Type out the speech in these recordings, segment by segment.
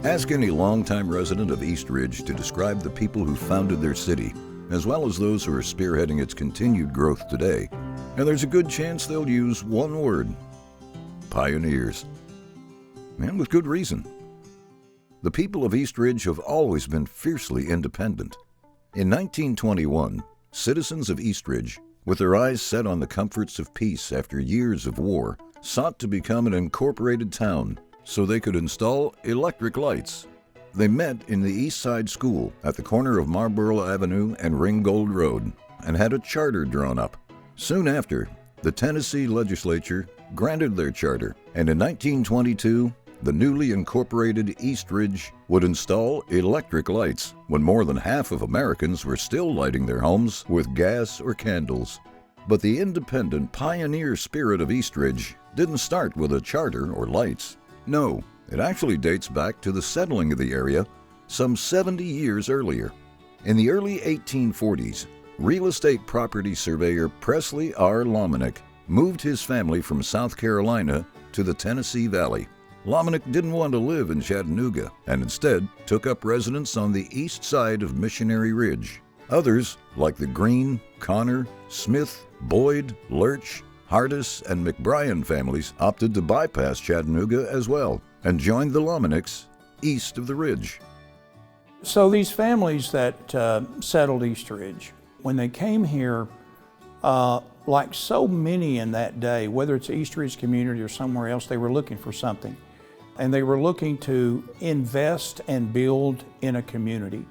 Ask any longtime resident of East Ridge to describe the people who founded their city, as well as those who are spearheading its continued growth today, and there's a good chance they'll use one word: pioneers. And with good reason. The people of East Ridge have always been fiercely independent. In 1921, citizens of East Ridge, with their eyes set on the comforts of peace after years of war, sought to become an incorporated town so they could install electric lights. They met in the East Side School at the corner of Marlborough Avenue and Ringgold Road and had a charter drawn up. Soon after, the Tennessee legislature granted their charter, and in 1922, the newly incorporated East Ridge would install electric lights when more than half of Americans were still lighting their homes with gas or candles. But the independent pioneer spirit of East Ridge didn't start with a charter or lights. No, it actually dates back to the settling of the area some 70 years earlier. In the early 1840s, real estate property surveyor Presley R. Lomenick moved his family from South Carolina to the Tennessee Valley. Lomenick didn't want to live in Chattanooga and instead took up residence on the east side of Missionary Ridge. Others, like the Green, Connor, Smith, Boyd, Lurch, Hardis, and McBrien families, opted to bypass Chattanooga as well and joined the Lomenicks east of the ridge. So these families that settled East Ridge, when they came here, like so many in that day, whether it's East Ridge community or somewhere else, they were looking for something. And they were looking to invest and build in a community.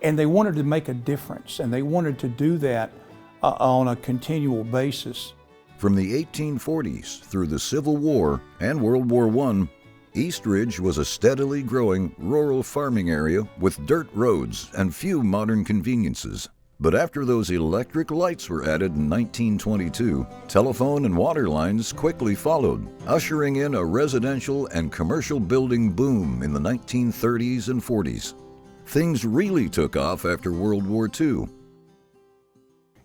And they wanted to make a difference, and they wanted to do that on a continual basis. From the 1840s through the Civil War and World War I, East Ridge was a steadily growing rural farming area with dirt roads and few modern conveniences. But after those electric lights were added in 1922, telephone and water lines quickly followed, ushering in a residential and commercial building boom in the 1930s and 40s. Things really took off after World War II.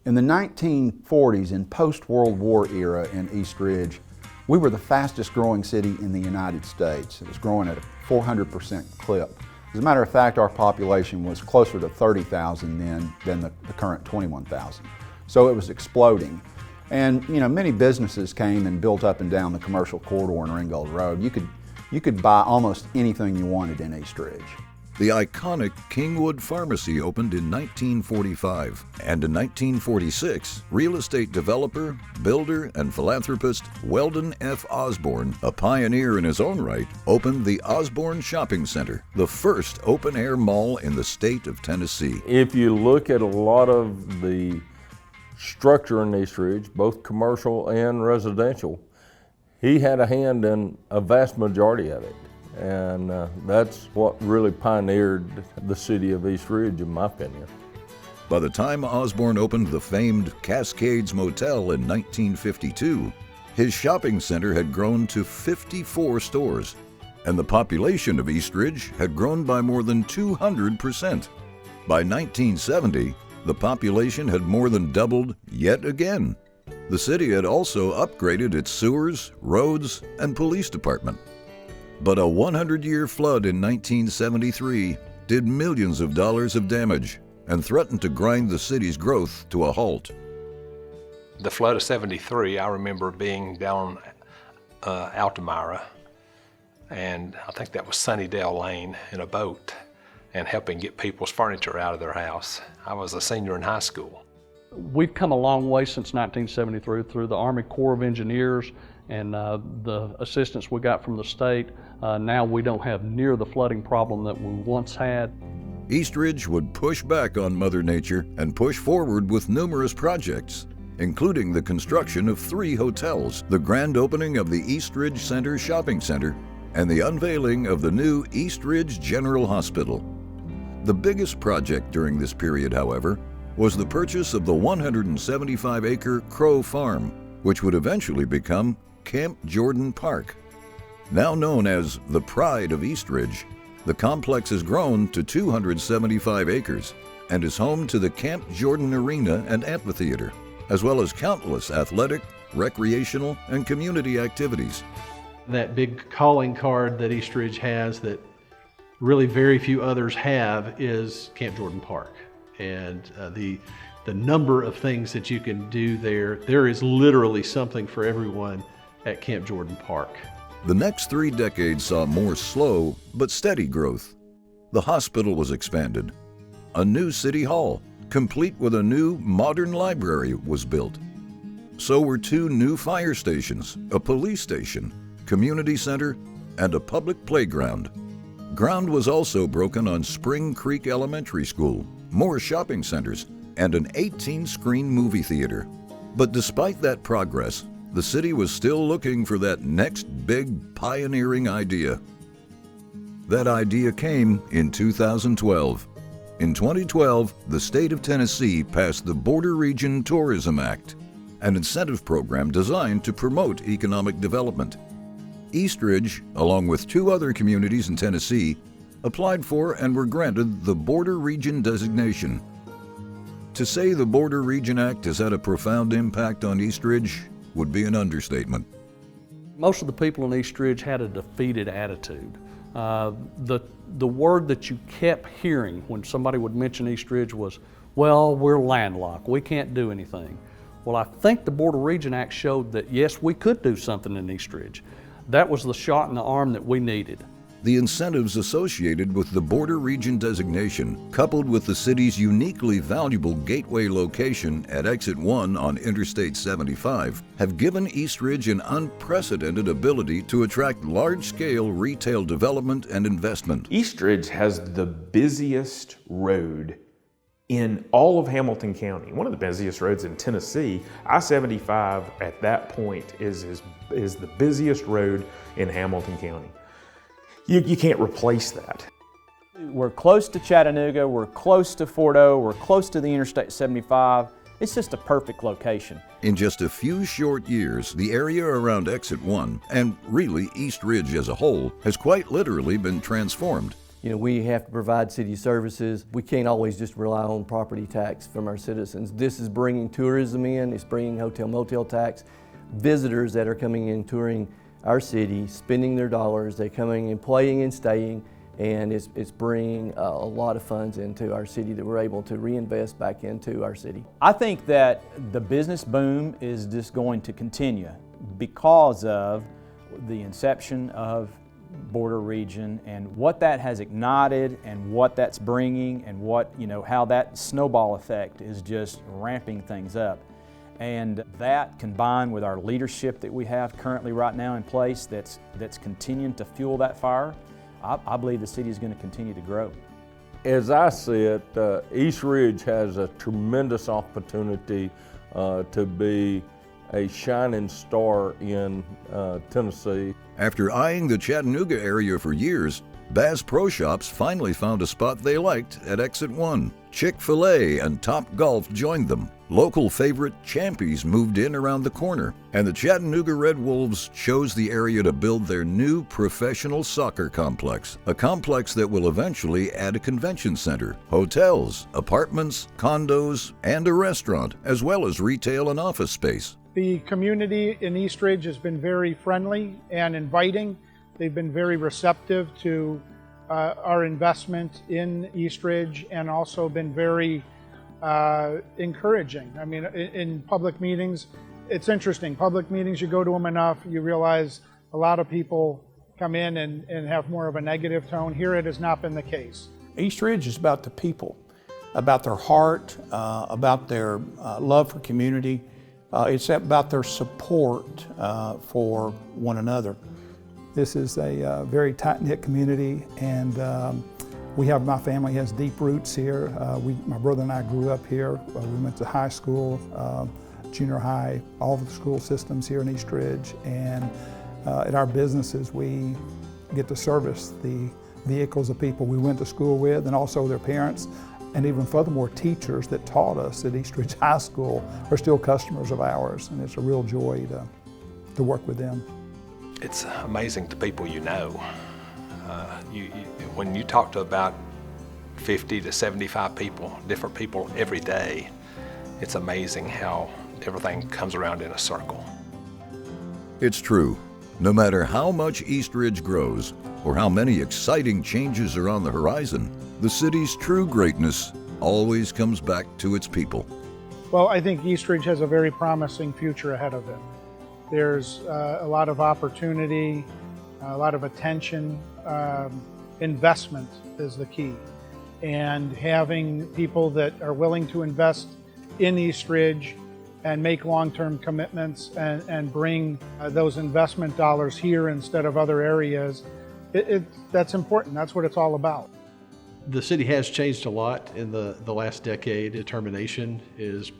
In the 1940s and post-World War era in East Ridge, we were the fastest growing city in the United States. It was growing at a 400% clip. As a matter of fact, our population was closer to 30,000 then than the current 21,000. So it was exploding. And many businesses came and built up and down the commercial corridor in Ringgold Road. You could buy almost anything you wanted in East Ridge. The iconic Kingwood Pharmacy opened in 1945, and in 1946, real estate developer, builder, and philanthropist Weldon F. Osborne, a pioneer in his own right, opened the Osborne Shopping Center, the first open-air mall in the state of Tennessee. If you look at a lot of the structure in East Ridge, both commercial and residential, he had a hand in a vast majority of it. And that's what really pioneered the city of East Ridge, in my opinion. By the time Osborne opened the famed Cascades Motel in 1952, his shopping center had grown to 54 stores, and the population of East Ridge had grown by more than 200%. By 1970, the population had more than doubled yet again. The city had also upgraded its sewers, roads, and police department. But a 100-year flood in 1973 did millions of dollars of damage and threatened to grind the city's growth to a halt. The flood of '73, I remember being down Altamira, and I think that was Sunnydale Lane, in a boat and helping get people's furniture out of their house. I was a senior in high school. We've come a long way since 1973 through the Army Corps of Engineers and the assistance we got from the state. Now we don't have near the flooding problem that we once had. East Ridge would push back on Mother Nature and push forward with numerous projects, including the construction of 3 hotels, the grand opening of the East Ridge Center Shopping Center, and the unveiling of the new East Ridge General Hospital. The biggest project during this period, however, was the purchase of the 175-acre Crow Farm, which would eventually become Camp Jordan Park. Now known as the Pride of East Ridge, The complex has grown to 275 acres and is home to the Camp Jordan Arena and Amphitheater, as well as countless athletic, recreational, and community activities. That big calling card that East Ridge has that really very few others have is Camp Jordan Park. And the number of things that you can do there is literally something for everyone at Camp Jordan Park. The next 3 decades saw more slow but steady growth. The hospital was expanded. A new city hall, complete with a new modern library, was built. So were 2 new fire stations, a police station, community center, and a public playground. Ground was also broken on Spring Creek Elementary School, more shopping centers, and an 18-screen movie theater. But despite that progress, the city was still looking for that next big pioneering idea. That idea came in 2012. In 2012, the state of Tennessee passed the Border Region Tourism Act, an incentive program designed to promote economic development. East Ridge, along with 2 other communities in Tennessee, applied for and were granted the Border Region designation. To say the Border Region Act has had a profound impact on East Ridge would be an understatement. Most of the people in East Ridge had a defeated attitude. The word that you kept hearing when somebody would mention East Ridge was, well, we're landlocked, we can't do anything. Well, I think the Border Region Act showed that yes, we could do something in East Ridge. That was the shot in the arm that we needed. The incentives associated with the Border Region designation, coupled with the city's uniquely valuable gateway location at Exit 1 on Interstate 75, have given East Ridge an unprecedented ability to attract large-scale retail development and investment. East Ridge has the busiest road in all of Hamilton County, one of the busiest roads in Tennessee. I-75 at that point is the busiest road in Hamilton County. You can't replace that. We're close to Chattanooga, we're close to Fort O, we're close to the Interstate 75. It's just a perfect location. In just a few short years, the area around Exit 1, and really East Ridge as a whole, has quite literally been transformed. You know, we have to provide city services. We can't always just rely on property tax from our citizens. This is bringing tourism in, it's bringing hotel motel tax, visitors that are coming in touring our city, spending their dollars, they're coming and playing and staying, and it's bringing a lot of funds into our city that we're able to reinvest back into our city. I think that the business boom is just going to continue because of the inception of Border Region and what that has ignited and what that's bringing and what, how that snowball effect is just ramping things up. And that combined with our leadership that we have currently right now in place that's continuing to fuel that fire, I believe the city is going to continue to grow. As I see it, East Ridge has a tremendous opportunity to be a shining star in Tennessee. After eyeing the Chattanooga area for years, Bass Pro Shops finally found a spot they liked at Exit 1. Chick-fil-A and Top Golf joined them. Local favorite Champy's moved in around the corner, and the Chattanooga Red Wolves chose the area to build their new professional soccer complex, a complex that will eventually add a convention center, hotels, apartments, condos, and a restaurant, as well as retail and office space. The community in East Ridge has been very friendly and inviting. They've been very receptive to our investment in East Ridge and also been very encouraging. I mean, in public meetings, it's interesting. Public meetings, you go to them enough, you realize a lot of people come in and have more of a negative tone. Here it has not been the case. East Ridge is about the people, about their heart, about their love for community. It's about their support for one another. This is a very tight-knit community, and my family has deep roots here. My brother and I grew up here. We went to high school, junior high, all of the school systems here in East Ridge, and at our businesses we get to service the vehicles of people we went to school with and also their parents, and even furthermore teachers that taught us at East Ridge High School are still customers of ours, and it's a real joy to work with them. It's amazing the people you know. When you talk to about 50 to 75 people, different people every day, it's amazing how everything comes around in a circle. It's true. No matter how much East Ridge grows or how many exciting changes are on the horizon, the city's true greatness always comes back to its people. Well, I think East Ridge has a very promising future ahead of it. There's a lot of opportunity, a lot of attention. Investment is the key. And having people that are willing to invest in East Ridge and make long-term commitments and bring those investment dollars here instead of other areas, that's important. That's what it's all about. The city has changed a lot in the last decade. Determination is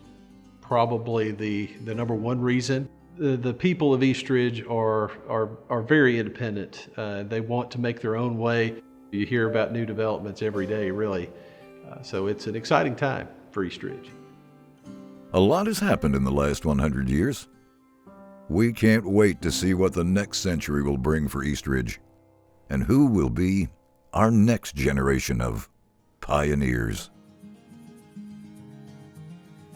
probably the number one reason. The people of East Ridge are very independent. They want to make their own way. You hear about new developments every day, really. So it's an exciting time for East Ridge. A lot has happened in the last 100 years. We can't wait to see what the next century will bring for East Ridge and who will be our next generation of pioneers.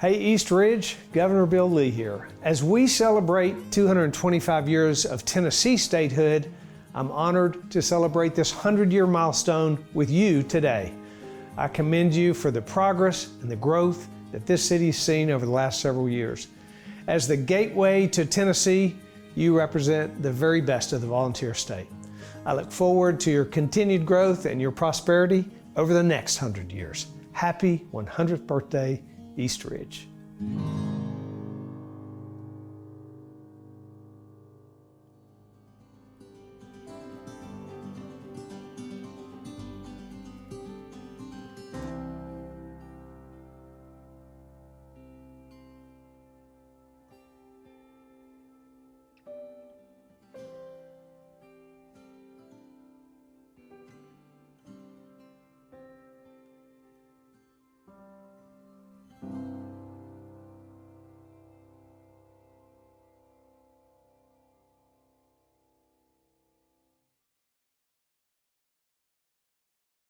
Hey East Ridge, Governor Bill Lee here. As we celebrate 225 years of Tennessee statehood, I'm honored to celebrate this 100-year milestone with you today. I commend you for the progress and the growth that this city's seen over the last several years. As the gateway to Tennessee, you represent the very best of the volunteer state. I look forward to your continued growth and your prosperity over the next 100 years. Happy 100th birthday, East Ridge.